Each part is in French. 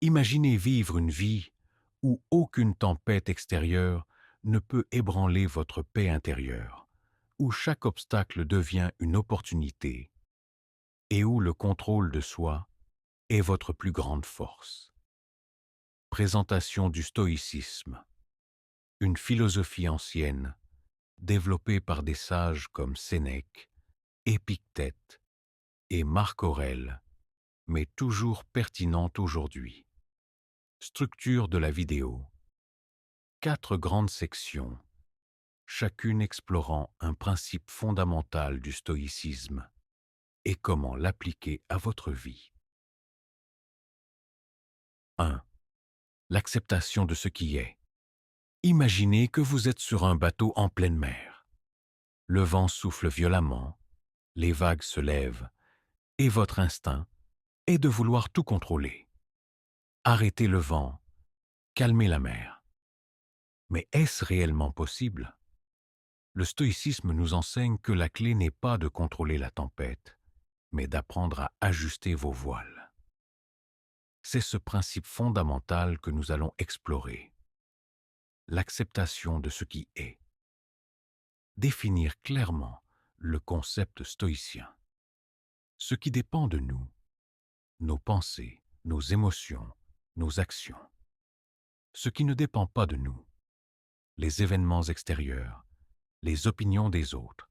Imaginez vivre une vie où aucune tempête extérieure ne peut ébranler votre paix intérieure, où chaque obstacle devient une opportunité et où le contrôle de soi est votre plus grande force. Présentation du stoïcisme, une philosophie ancienne développée par des sages comme Sénèque, Épictète et Marc Aurèle, mais toujours pertinente aujourd'hui. Structure de la vidéo. 4 grandes sections, chacune explorant un principe fondamental du stoïcisme et comment l'appliquer à votre vie. 1. L'acceptation de ce qui est. Imaginez que vous êtes sur un bateau en pleine mer. Le vent souffle violemment, les vagues se lèvent, et votre instinct est de vouloir tout contrôler. Arrêter le vent, calmer la mer. Mais est-ce réellement possible? Le stoïcisme nous enseigne que la clé n'est pas de contrôler la tempête, mais d'apprendre à ajuster vos voiles. C'est ce principe fondamental que nous allons explorer. L'acceptation de ce qui est. Définir clairement le concept stoïcien. Ce qui dépend de nous, nos pensées, nos émotions, nos actions. Ce qui ne dépend pas de nous, les événements extérieurs, les opinions des autres,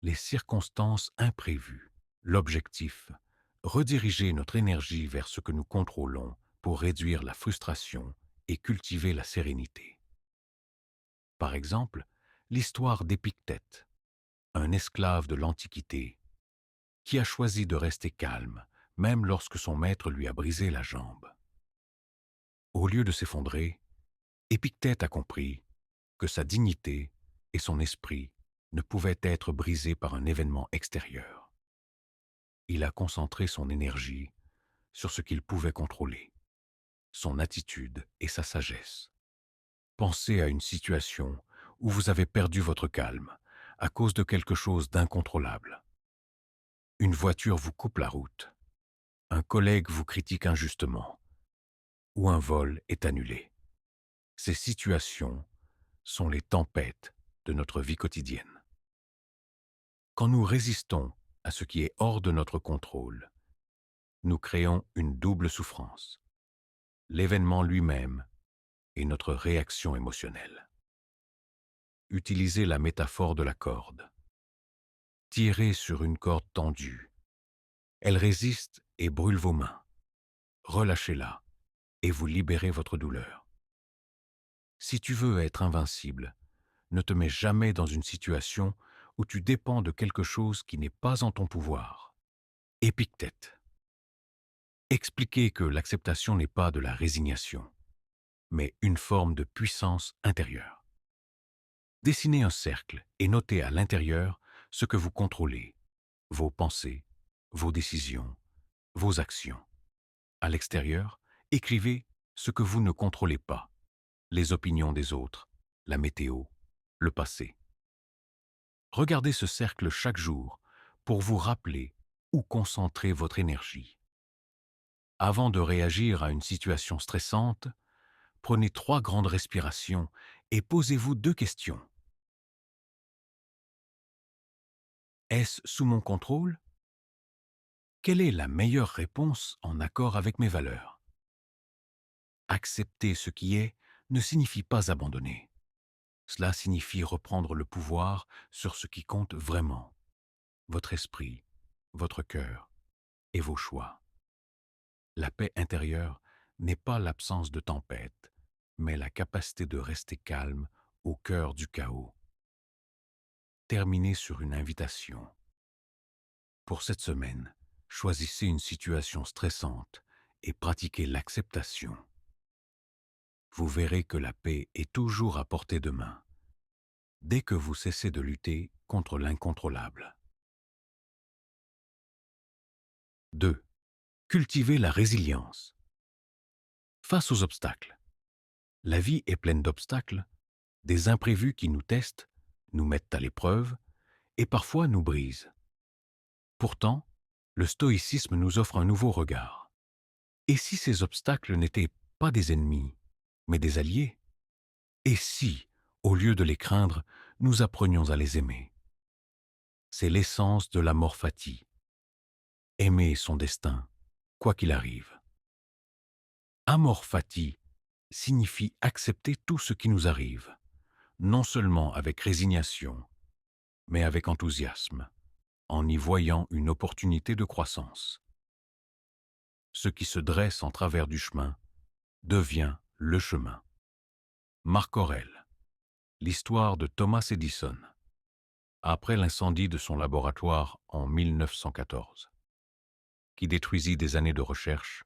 les circonstances imprévues. L'objectif, rediriger notre énergie vers ce que nous contrôlons pour réduire la frustration et cultiver la sérénité. Par exemple, l'histoire d'Épictète, un esclave de l'Antiquité, qui a choisi de rester calme, même lorsque son maître lui a brisé la jambe. Au lieu de s'effondrer, Épictète a compris que sa dignité et son esprit ne pouvaient être brisés par un événement extérieur. Il a concentré son énergie sur ce qu'il pouvait contrôler, son attitude et sa sagesse. Pensez à une situation où vous avez perdu votre calme à cause de quelque chose d'incontrôlable. Une voiture vous coupe la route, un collègue vous critique injustement, ou un vol est annulé. Ces situations sont les tempêtes de notre vie quotidienne. Quand nous résistons à ce qui est hors de notre contrôle, nous créons une double souffrance, l'événement lui-même et notre réaction émotionnelle. Utilisez la métaphore de la corde. Tirez sur une corde tendue. Elle résiste et brûle vos mains. Relâchez-la et vous libérez votre douleur. Si tu veux être invincible, ne te mets jamais dans une situation où tu dépends de quelque chose qui n'est pas en ton pouvoir. Épictète. Expliquez que l'acceptation n'est pas de la résignation, mais une forme de puissance intérieure. Dessinez un cercle et notez à l'intérieur ce que vous contrôlez, vos pensées, vos décisions, vos actions. À l'extérieur, écrivez ce que vous ne contrôlez pas, les opinions des autres, la météo, le passé. Regardez ce cercle chaque jour pour vous rappeler où concentrer votre énergie. Avant de réagir à une situation stressante, prenez 3 grandes respirations et posez-vous 2 questions. Est-ce sous mon contrôle? Quelle est la meilleure réponse en accord avec mes valeurs? Accepter ce qui est ne signifie pas abandonner. Cela signifie reprendre le pouvoir sur ce qui compte vraiment, votre esprit, votre cœur et vos choix. La paix intérieure n'est pas l'absence de tempête, mais la capacité de rester calme au cœur du chaos. Terminez sur une invitation. Pour cette semaine, choisissez une situation stressante et pratiquez l'acceptation. Vous verrez que la paix est toujours à portée de main, dès que vous cessez de lutter contre l'incontrôlable. 2. Cultivez la résilience. Face aux obstacles. La vie est pleine d'obstacles, des imprévus qui nous testent, nous mettent à l'épreuve et parfois nous brisent. Pourtant, le stoïcisme nous offre un nouveau regard. Et si ces obstacles n'étaient pas des ennemis, mais des alliés? Et si, au lieu de les craindre, nous apprenions à les aimer? C'est l'essence de l'amor fati. Aimer son destin, quoi qu'il arrive. Amor fati signifie accepter tout ce qui nous arrive, non seulement avec résignation, mais avec enthousiasme, en y voyant une opportunité de croissance. Ce qui se dresse en travers du chemin devient le chemin. Marc Aurèle, l'histoire de Thomas Edison, après l'incendie de son laboratoire en 1914, qui détruisit des années de recherche,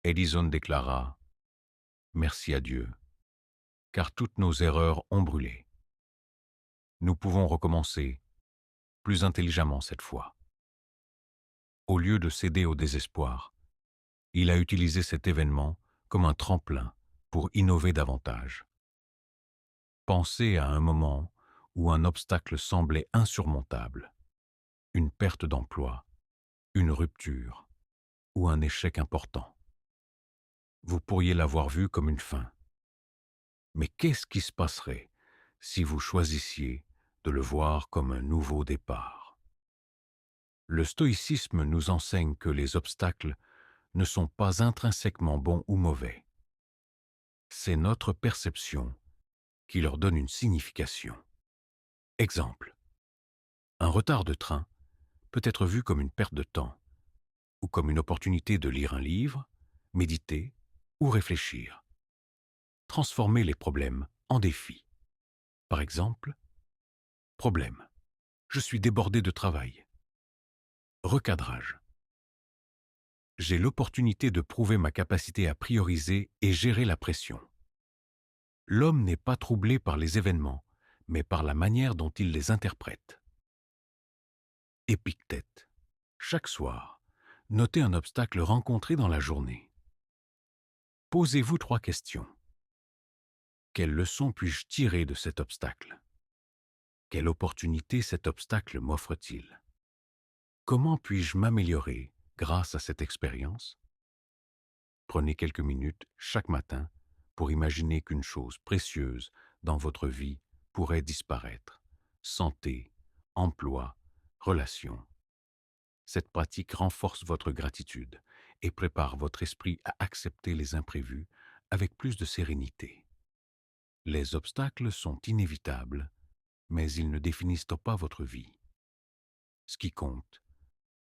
Edison déclara « Merci à Dieu, car toutes nos erreurs ont brûlé. Nous pouvons recommencer, plus intelligemment cette fois. » Au lieu de céder au désespoir, il a utilisé cet événement comme un tremplin pour innover davantage. Pensez à un moment où un obstacle semblait insurmontable, une perte d'emploi, une rupture ou un échec important. Vous pourriez l'avoir vu comme une fin. Mais qu'est-ce qui se passerait si vous choisissiez de le voir comme un nouveau départ? Le stoïcisme nous enseigne que les obstacles ne sont pas intrinsèquement bons ou mauvais. C'est notre perception qui leur donne une signification. Exemple. Un retard de train peut être vu comme une perte de temps ou comme une opportunité de lire un livre, méditer ou réfléchir. Transformer les problèmes en défis. Par exemple, problème. Je suis débordé de travail. Recadrage. J'ai l'opportunité de prouver ma capacité à prioriser et gérer la pression. L'homme n'est pas troublé par les événements, mais par la manière dont il les interprète. Épictète. Chaque soir, notez un obstacle rencontré dans la journée. Posez-vous 3 questions. Quelle leçon puis-je tirer de cet obstacle? Quelle opportunité cet obstacle m'offre-t-il? Comment puis-je m'améliorer grâce à cette expérience? Prenez quelques minutes chaque matin pour imaginer qu'une chose précieuse dans votre vie pourrait disparaître. Santé, emploi, relations. Cette pratique renforce votre gratitude et prépare votre esprit à accepter les imprévus avec plus de sérénité. Les obstacles sont inévitables, mais ils ne définissent pas votre vie. Ce qui compte,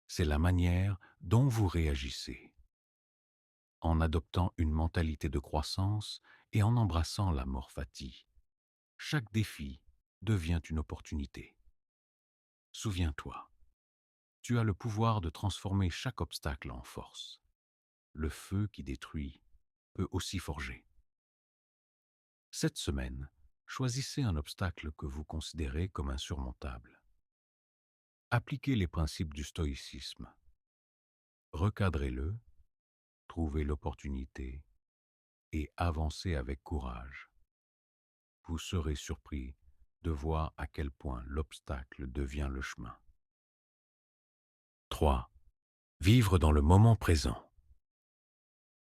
c'est la manière dont vous réagissez. En adoptant une mentalité de croissance et en embrassant l'amor fati, chaque défi devient une opportunité. Souviens-toi, tu as le pouvoir de transformer chaque obstacle en force. Le feu qui détruit peut aussi forger. Cette semaine, choisissez un obstacle que vous considérez comme insurmontable. Appliquez les principes du stoïcisme. Recadrez-le, trouvez l'opportunité et avancez avec courage. Vous serez surpris de voir à quel point l'obstacle devient le chemin. 3. Vivre dans le moment présent.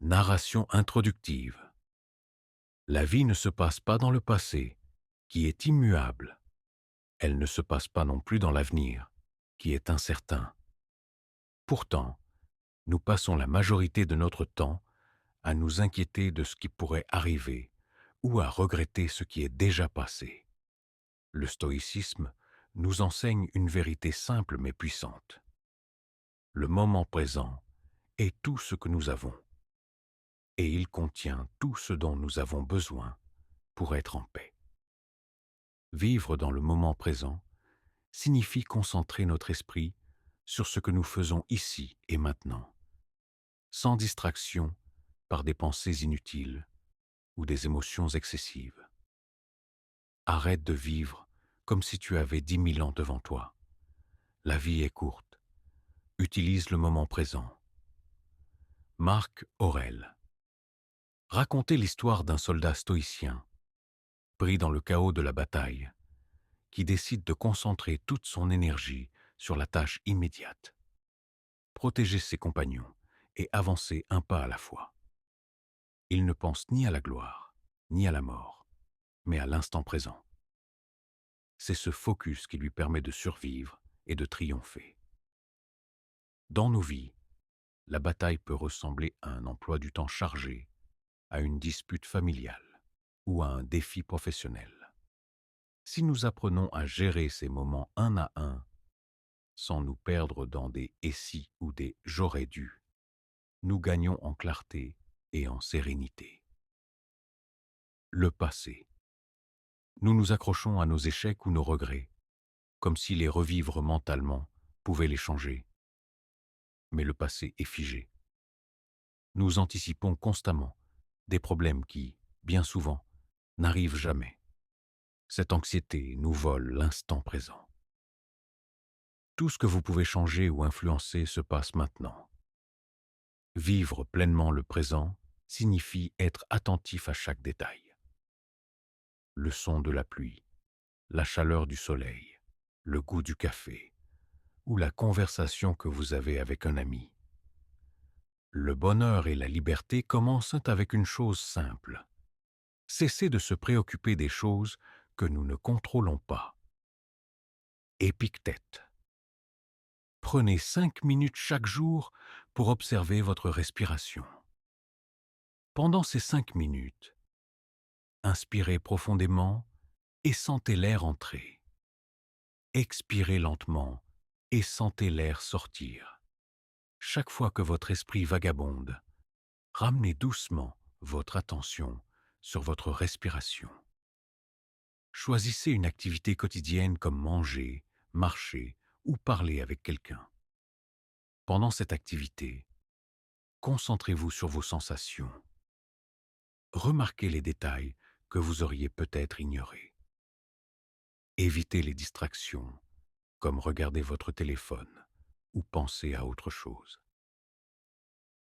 Narration introductive. La vie ne se passe pas dans le passé, qui est immuable. Elle ne se passe pas non plus dans l'avenir, qui est incertain. Pourtant, nous passons la majorité de notre temps à nous inquiéter de ce qui pourrait arriver ou à regretter ce qui est déjà passé. Le stoïcisme nous enseigne une vérité simple mais puissante. Le moment présent est tout ce que nous avons, et il contient tout ce dont nous avons besoin pour être en paix. Vivre dans le moment présent signifie concentrer notre esprit sur ce que nous faisons ici et maintenant, sans distraction par des pensées inutiles ou des émotions excessives. Arrête de vivre comme si tu avais 10 000 ans devant toi. La vie est courte. Utilise le moment présent. Marc Aurèle. Racontez l'histoire d'un soldat stoïcien, pris dans le chaos de la bataille, qui décide de concentrer toute son énergie sur la tâche immédiate. Protéger ses compagnons et avancer un pas à la fois. Il ne pense ni à la gloire, ni à la mort, mais à l'instant présent. C'est ce focus qui lui permet de survivre et de triompher. Dans nos vies, la bataille peut ressembler à un emploi du temps chargé, à une dispute familiale ou à un défi professionnel. Si nous apprenons à gérer ces moments un à un, sans nous perdre dans des « et si » ou des « j'aurais dû », nous gagnons en clarté et en sérénité. Le passé. Nous nous accrochons à nos échecs ou nos regrets, comme si les revivre mentalement pouvait les changer. Mais le passé est figé. Nous anticipons constamment des problèmes qui, bien souvent, n'arrivent jamais. Cette anxiété nous vole l'instant présent. Tout ce que vous pouvez changer ou influencer se passe maintenant. Vivre pleinement le présent signifie être attentif à chaque détail. Le son de la pluie, la chaleur du soleil, le goût du café ou la conversation que vous avez avec un ami. Le bonheur et la liberté commencent avec une chose simple. Cessez de se préoccuper des choses que nous ne contrôlons pas. Épictète. Prenez 5 minutes chaque jour pour observer votre respiration. Pendant ces 5 minutes, inspirez profondément et sentez l'air entrer. Expirez lentement et sentez l'air sortir. Chaque fois que votre esprit vagabonde, ramenez doucement votre attention sur votre respiration. Choisissez une activité quotidienne comme manger, marcher ou parler avec quelqu'un. Pendant cette activité, concentrez-vous sur vos sensations. Remarquez les détails que vous auriez peut-être ignorés. Évitez les distractions, comme regarder votre téléphone ou penser à autre chose.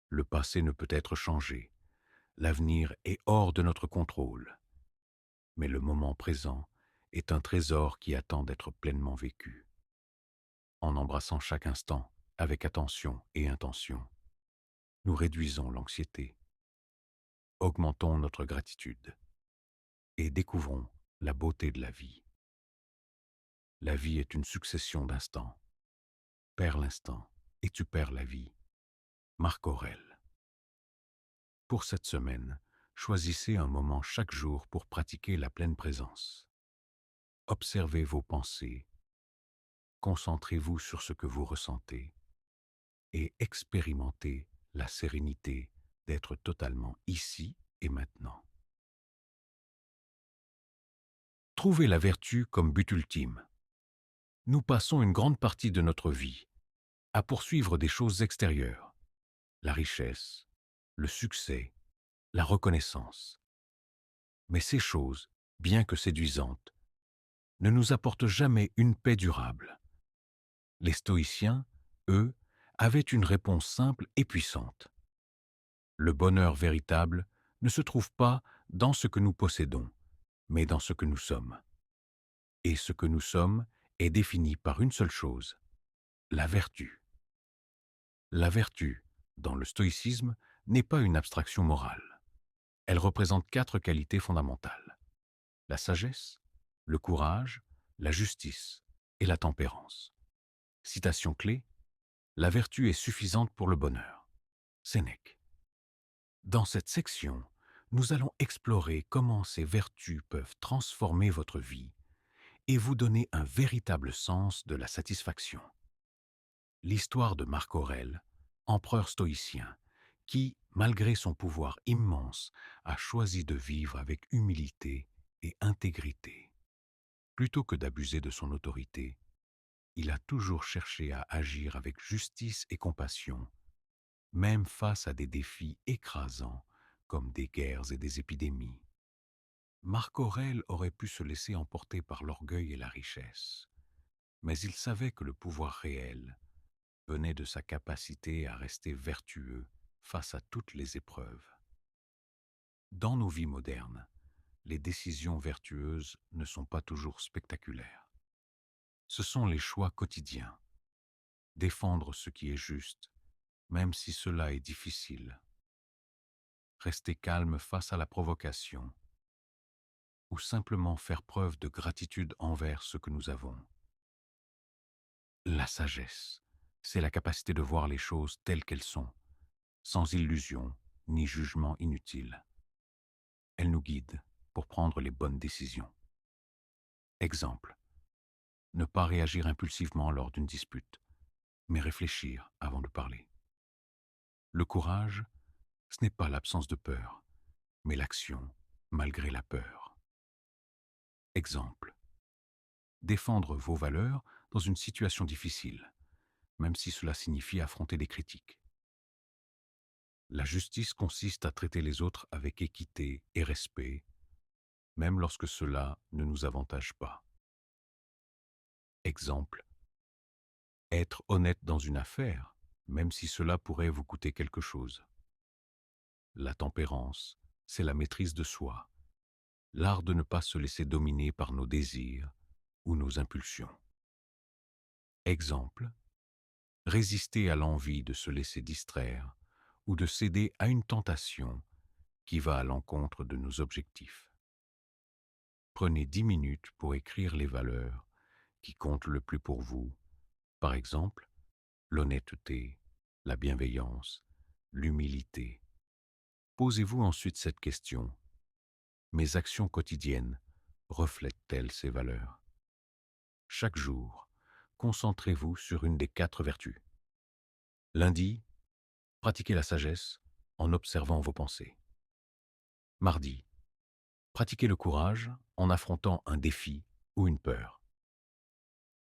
Le passé ne peut être changé, l'avenir est hors de notre contrôle, mais le moment présent est un trésor qui attend d'être pleinement vécu. En embrassant chaque instant avec attention et intention, nous réduisons l'anxiété, augmentons notre gratitude et découvrons la beauté de la vie. La vie est une succession d'instants. Perds l'instant et tu perds la vie. Marc Aurèle. Pour cette semaine, choisissez un moment chaque jour pour pratiquer la pleine présence. Observez vos pensées, concentrez-vous sur ce que vous ressentez et expérimentez la sérénité d'être totalement ici et maintenant. Trouvez la vertu comme but ultime. Nous passons une grande partie de notre vie à poursuivre des choses extérieures, la richesse, le succès, la reconnaissance. Mais ces choses, bien que séduisantes, ne nous apportent jamais une paix durable. Les stoïciens, eux, avaient une réponse simple et puissante. Le bonheur véritable ne se trouve pas dans ce que nous possédons, mais dans ce que nous sommes. Et ce que nous sommes est défini par une seule chose, la vertu. La vertu, dans le stoïcisme, n'est pas une abstraction morale. Elle représente 4 qualités fondamentales: la sagesse, le courage, la justice et la tempérance. Citation clé: la vertu est suffisante pour le bonheur. Sénèque. Dans cette section, nous allons explorer comment ces vertus peuvent transformer votre vie et vous donner un véritable sens de la satisfaction. L'histoire de Marc Aurèle, empereur stoïcien, qui, malgré son pouvoir immense, a choisi de vivre avec humilité et intégrité. Plutôt que d'abuser de son autorité, il a toujours cherché à agir avec justice et compassion, même face à des défis écrasants comme des guerres et des épidémies. Marc Aurèle aurait pu se laisser emporter par l'orgueil et la richesse, mais il savait que le pouvoir réel venait de sa capacité à rester vertueux face à toutes les épreuves. Dans nos vies modernes, les décisions vertueuses ne sont pas toujours spectaculaires. Ce sont les choix quotidiens. Défendre ce qui est juste, même si cela est difficile. Rester calme face à la provocation ou simplement faire preuve de gratitude envers ce que nous avons. La sagesse, c'est la capacité de voir les choses telles qu'elles sont, sans illusion ni jugement inutile. Elle nous guide pour prendre les bonnes décisions. Exemple, ne pas réagir impulsivement lors d'une dispute, mais réfléchir avant de parler. Le courage, ce n'est pas l'absence de peur, mais l'action malgré la peur. Exemple, défendre vos valeurs dans une situation difficile, même si cela signifie affronter des critiques. La justice consiste à traiter les autres avec équité et respect, même lorsque cela ne nous avantage pas. Exemple, être honnête dans une affaire, même si cela pourrait vous coûter quelque chose. La tempérance, c'est la maîtrise de soi, l'art de ne pas se laisser dominer par nos désirs ou nos impulsions. Exemple, résister à l'envie de se laisser distraire ou de céder à une tentation qui va à l'encontre de nos objectifs. Prenez 10 minutes pour écrire les valeurs qui comptent le plus pour vous. Par exemple, l'honnêteté, la bienveillance, l'humilité. Posez-vous ensuite cette question. Mes actions quotidiennes reflètent-elles ces valeurs? Chaque jour, concentrez-vous sur une des 4 vertus. Lundi, pratiquez la sagesse en observant vos pensées. Mardi, pratiquez le courage en affrontant un défi ou une peur.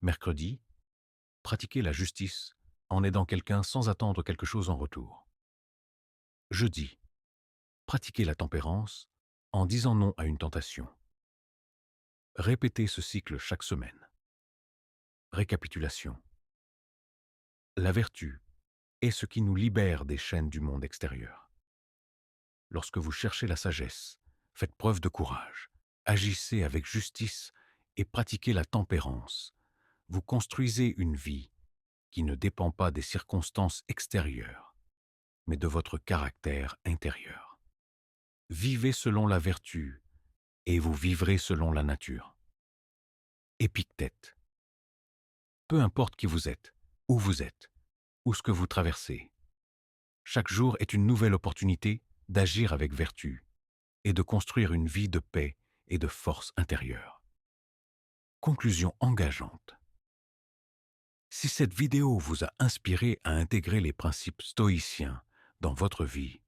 Mercredi, pratiquez la justice en aidant quelqu'un sans attendre quelque chose en retour. Jeudi, pratiquez la tempérance en disant non à une tentation. Répétez ce cycle chaque semaine. Récapitulation. La vertu est ce qui nous libère des chaînes du monde extérieur. Lorsque vous cherchez la sagesse, faites preuve de courage, agissez avec justice et pratiquez la tempérance. Vous construisez une vie qui ne dépend pas des circonstances extérieures, mais de votre caractère intérieur. Vivez selon la vertu et vous vivrez selon la nature. Épictète. Peu importe qui vous êtes, où vous êtes, ou ce que vous traversez, chaque jour est une nouvelle opportunité d'agir avec vertu et de construire une vie de paix et de force intérieure. Conclusion engageante. Si cette vidéo vous a inspiré à intégrer les principes stoïciens dans votre vie,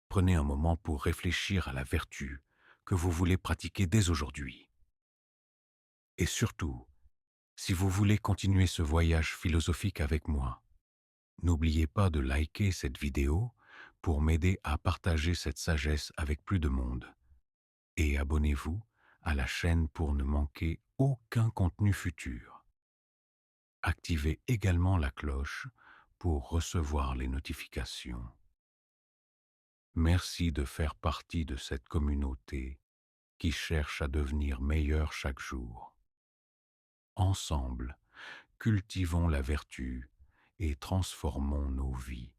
prenez un moment pour réfléchir à la vertu que vous voulez pratiquer dès aujourd'hui. Et surtout, si vous voulez continuer ce voyage philosophique avec moi, n'oubliez pas de liker cette vidéo pour m'aider à partager cette sagesse avec plus de monde. Et abonnez-vous à la chaîne pour ne manquer aucun contenu futur. Activez également la cloche pour recevoir les notifications. Merci de faire partie de cette communauté qui cherche à devenir meilleure chaque jour. Ensemble, cultivons la vertu et transformons nos vies.